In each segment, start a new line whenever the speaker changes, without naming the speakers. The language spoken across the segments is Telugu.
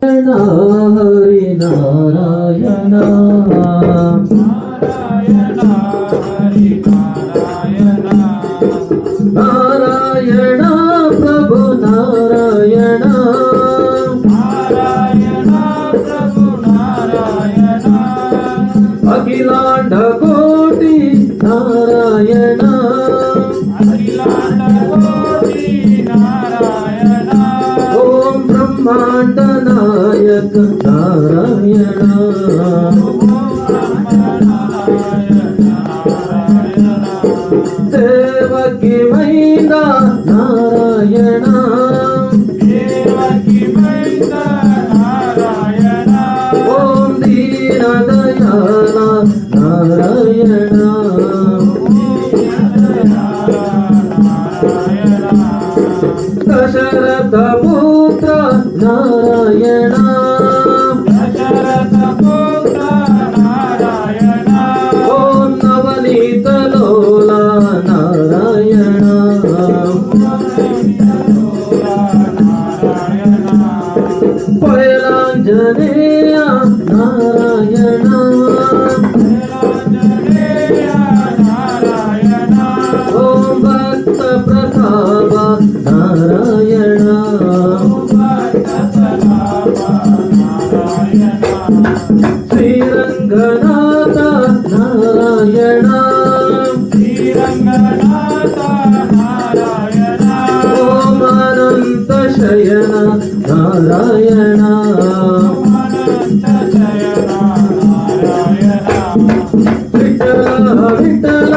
హరి నారాయణ నారాయణ ప్రభు నారాయణ అఖిలాండ కోటి నారాయణ ఓం బ్రహ్మాండ నాయక నారాయణ దేవకి మైంద నారాయణ ఓం దీన దయాళ నారాయణ దశరథ పుత్ర నారాయణ ఓం నవనీత లోల నారాయణ పైలాంజనేయ నారాయణ ఓం భక్త ప్రతాప నారాయణ శ్రీరంగనాథ నారాయణ ఓం అనంత శయన నారాయణ విఠల విఠల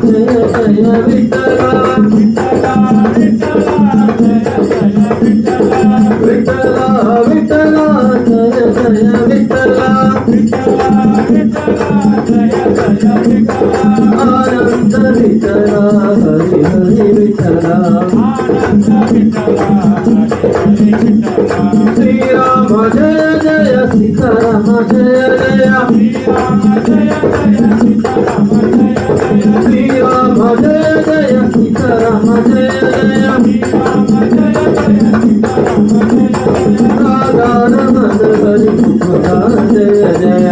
జయ జయ విఠల విఠల విఠల జయ జయ విఠల ఆనంద విఠల హరి హరి విఠల శ్రీరామ జయ జయ సీతారామ జయ జయ శ్రీరామ జయ జయ సీతారామ జయ జయ రాధారమణ హరి జయ జయ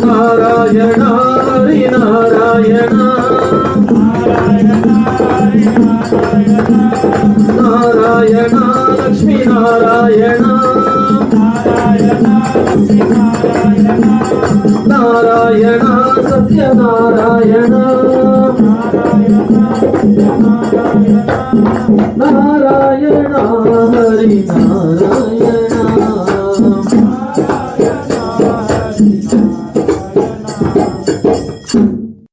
నారాయణ హరి నారాయణ నారాయణ లక్ష్మీ నారాయణ నారాయణ సత్యనారాయణ నారాయణ హరి నారాయణ